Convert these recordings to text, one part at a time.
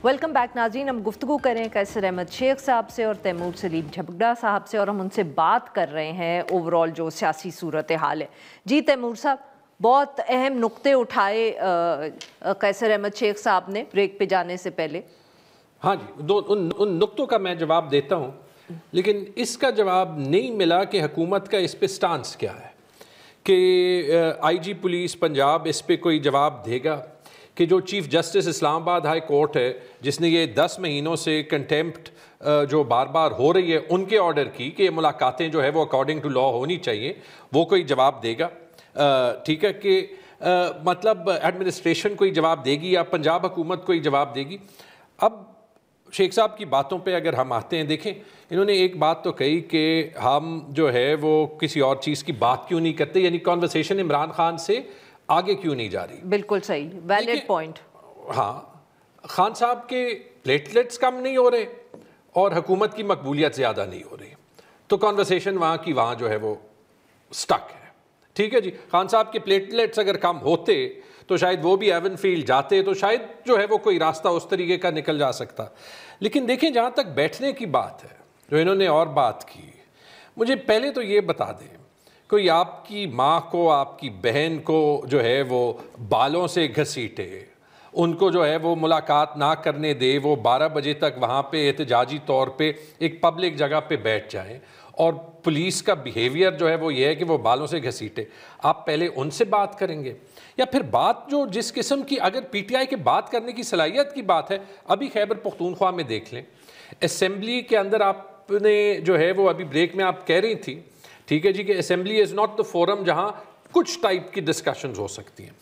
Welcome back नाज़रीन। हम गुफ्तगू करें कैसर अहमद शेख साहब से और तैमूर सलीम झबगड़ा साहब से, और हम उनसे बात कर रहे हैं ओवरऑल जो सियासी सूरत हाल है। जी तैमूर साहब, बहुत अहम नुक्ते उठाए कैसर अहमद शेख साहब ने ब्रेक पे जाने से पहले। हाँ जी, उन नुक्तों का मैं जवाब देता हूँ, लेकिन इसका जवाब नहीं मिला कि हुकूमत का इस पे स्टांस क्या है, कि आईजी पुलिस पंजाब इस पे कोई जवाब देगा, कि जो chief justice Islamabad high court है जिसने ये 10 महीनों से कंटेम्प्ट जो बार बार हो रही है उनके ऑर्डर की कि ये मुलाकातें जो है वो अकॉर्डिंग टू लॉ होनी चाहिए, वो कोई जवाब देगा। ठीक है कि मतलब एडमिनिस्ट्रेशन कोई जवाब देगी या पंजाब हुकूमत कोई जवाब देगी। अब शेख साहब की बातों पे अगर हम आते हैं, देखें इन्होंने एक बात तो कही कि हम जो है वो किसी और चीज़ की बात क्यों नहीं करते, यानी कॉन्वर्सेशन इमरान खान से आगे क्यों नहीं जा रही। बिल्कुल सही, वैलिड पॉइंट। हाँ, खान साहब के प्लेटलेट्स कम नहीं हो रहे और हुकूमत की मकबूलियत ज़्यादा नहीं हो रही, तो कॉन्वर्सेशन वहाँ की वहाँ जो है वो स्टक है। ठीक है जी, खान साहब के प्लेटलेट्स अगर कम होते तो शायद वो भी एवनफील्ड जाते, तो शायद जो है वो कोई रास्ता उस तरीके का निकल जा सकता। लेकिन देखें, जहाँ तक बैठने की बात है जो इन्होंने और बात की, मुझे पहले तो ये बता दें, कोई आपकी माँ को, आपकी बहन को जो है वो बालों से घसीटे, उनको जो है वो मुलाकात ना करने दे, वो 12 बजे तक वहाँ पे एहतजाजी तौर पे एक पब्लिक जगह पे बैठ जाएं, और पुलिस का बिहेवियर जो है वो ये है कि वो बालों से घसीटे, आप पहले उनसे बात करेंगे? या फिर बात जो जिस किस्म की, अगर पीटीआई के बात करने की सलाहियत की बात है, अभी खैबर पख्तूनख्वा में देख लें, असेंबली के अंदर आपने जो है वो अभी ब्रेक में आप कह रही थी, ठीक है जी, कि assembly is not the forum जहां कुछ टाइप की डिस्कशंस हो सकती हैं,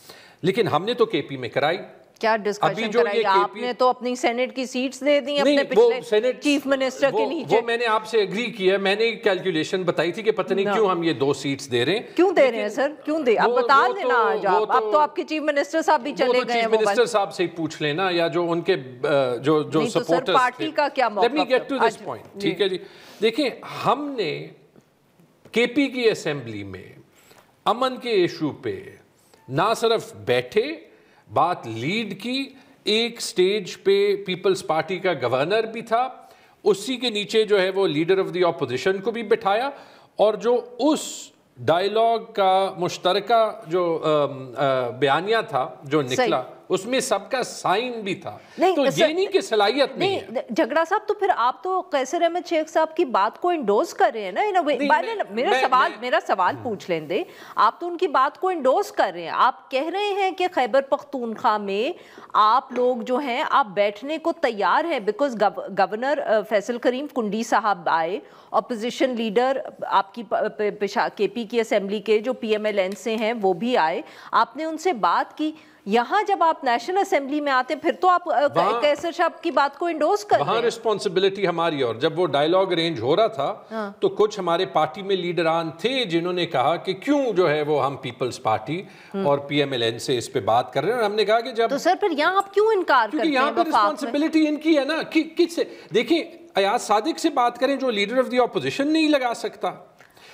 लेकिन हमने तो केपी में कराई। क्या डिस्कशन कराई? आपने तो अपनी सेनेट की सीट्स दे दी अपने पिछले चीफ मिनिस्टर के नीचे। वो मैंने आपसे एग्री किया, मैंने कैलकुलेशन बताई थी कि पता नहीं क्यों हम ये 2 सीट्स दे रहे हैं। क्यों दे रहे हैं सर, क्यों दे? आप बता देना आज। अब तो आपके चीफ मिनिस्टर साहब भी चले गए हैं। चीफ मिनिस्टर साहब से ही पूछ लेना, या जो उनके जो सपोर्टर्स, पार्टी का क्या मौका। Let me get to this point. ठीक है जी, देखिए हमने केपी की असेंबली में अमन के इशू पे ना सिर्फ बैठे, बात लीड की, एक स्टेज पे पीपल्स पार्टी का गवर्नर भी था, उसी के नीचे जो है वो लीडर ऑफ द ऑपोजिशन को भी बिठाया, और जो उस डायलॉग का मुश्तरका जो बयानिया था जो निकला, उसमें सबका साइन भी था। तो ये नहीं कि सलाहियत नहीं है। झगड़ा साहब, तो फिर आप तो कैसर अहमद शेख साहब की बात को इंडोर्स कर रहे हैं ना, इन अ वे। मेरा सवाल पूछ लें दे, आप तो उनकी बात को इंडोर्स कर रहे हैं। आप कह रहे हैं कि खैबर पख्तूनख्वा में आप लोग जो हैं आप बैठने को तैयार हैं, बिकॉज गवर्नर फैसल करीम कुंडी साहब आए, अपोजिशन लीडर आपकी केपी की असेंबली के जो PMLN से हैं वो भी आए, आपने उनसे बात की। यहाँ जब आप नेशनल असेंबली में आते फिर तो आप कैसर साहब की बात को इंडोर्स कर रहे हैं। वहाँ रिस्पॉन्सिबिलिटी हमारी, और जब वो डायलॉग अरेंज हो रहा था तो कुछ हमारे पार्टी में लीडरान थे जिन्होंने कहा कि क्यों जो है वो हम पीपल्स पार्टी और PMLN से इस पे बात कर रहे हैं, और हमने कहा कि जब तो सर फिर यहाँ आप क्यों इनकार करते हैं? यहाँ पे रिस्पॉन्सिबिलिटी इनकी है ना, कि किससे? देखिए, अयाज सादिक से बात करें जो लीडर ऑफ द ऑपोजिशन नहीं लगा सकता।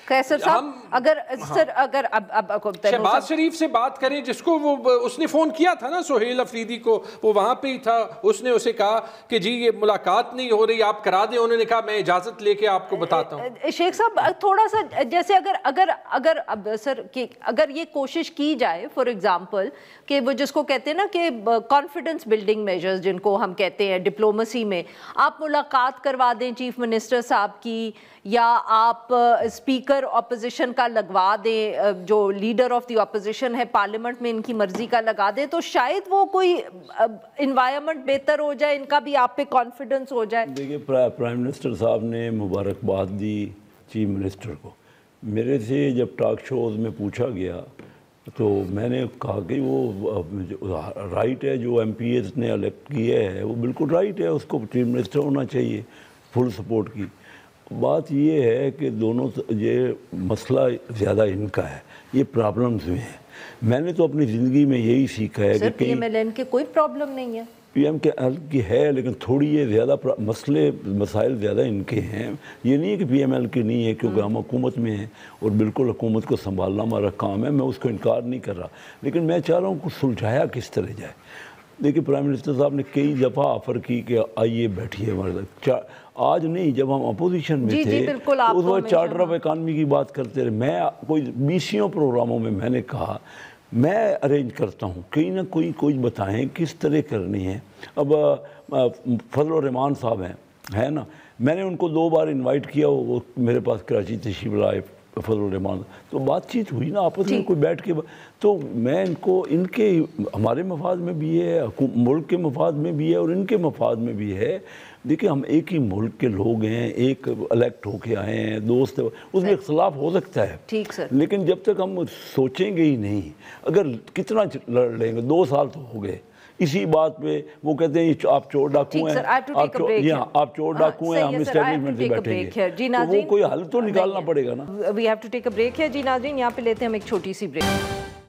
कैसर साहब, अगर सर अगर अब शहबाज शरीफ से बात करें, जिसको वो उसने फोन किया था ना सोहेल अफरीदी को, वो वहां पे ही था, उसने उसे कहा कि जी ये मुलाकात नहीं हो रही, आप करा दें, उन्होंने कहा मैं इजाजत लेके आपको बताता हूँ। शेख साहब, थोड़ा सा जैसे अगर सर कि अगर ये कोशिश की जाए, फॉर एग्जांपल कि वो जिसको कहते हैं ना कि कॉन्फिडेंस बिल्डिंग मेजर्स जिनको हम कहते हैं डिप्लोमेसी में, आप मुलाकात करवा दें चीफ मिनिस्टर साहब की, या आप स्पीकर ऑपोजिशन का लगवा दें, जो लीडर ऑफ द ऑपोजिशन है पार्लियामेंट में इनकी मर्जी का लगा दें, तो शायद वो कोई इन्वायरमेंट बेहतर हो जाए, इनका भी आप पे कॉन्फिडेंस हो जाए। देखिए, प्राइम मिनिस्टर साहब ने मुबारकबाद दी चीफ मिनिस्टर को। मेरे से जब टॉक शोज़ में पूछा गया तो मैंने कहा कि वो राइट है, जो MPs ने इलेक्ट किया है वो बिल्कुल राइट है, उसको चीफ मिनिस्टर होना चाहिए, फुल सपोर्ट की। बात ये है कि दोनों ये मसला ज़्यादा इनका है, ये प्रॉब्लम्स में है। मैंने तो अपनी ज़िंदगी में यही सीखा है कि PMLN के कोई प्रॉब्लम नहीं है, PML की है, लेकिन थोड़ी ये ज़्यादा मसाइल ज़्यादा इनके हैं। ये नहीं है कि PML की नहीं है, क्योंकि हम हुकूमत में हैं और बिल्कुल हुकूमत को संभालना हमारा काम है, मैं उसको इनकार नहीं कर रहा, लेकिन मैं चाह रहा हूँ कुछ सुलझाया किस तरह जाए। देखिए प्राइम मिनिस्टर साहब ने कई दफ़ा ऑफ़र की कि आइए बैठिए हमारे साथ। आज नहीं, जब हम अपोजिशन में जी, थे जी, बिल्कुल, तो आप उस तो वक्त चार्टर हमेशा ऑफ इकानमी की बात करते रहे। मैं कोई 20 प्रोग्रामों में मैंने कहा मैं अरेंज करता हूँ, कहीं ना कोई बताएं किस तरह करनी है। अब फजल रहमान साहब है ना, मैंने उनको 2 बार इनवाइट किया, वो मेरे पास कराची तशरीफ लाए फजल रहमान, तो बातचीत हुई ना आपस में, कोई बैठ के तो मैं इनको इनके हमारे मफाद में भी है, मुल्क के मफाद में भी है और इनके मफाद में भी है। देखिए हम एक ही मुल्क के लोग हैं, एक इलेक्ट होके आए हैं, दोस्त, उसमें इख्तलाफ हो सकता है, ठीक सर, लेकिन जब तक हम सोचेंगे ही नहीं, अगर कितना लड़ लेंगे, 2 साल तो हो गए इसी बात पे। वो कहते हैं आप चोर डाकू हैं, आप चोर डाकू हैं, हम इस्टेब्लिशमेंट से बैठेंगे, तो वो कोई हल तो निकालना पड़ेगा ना। We have to take a break है जी नाज़रीन, यहाँ पे लेते हैं हम एक छोटी सी ब्रेक।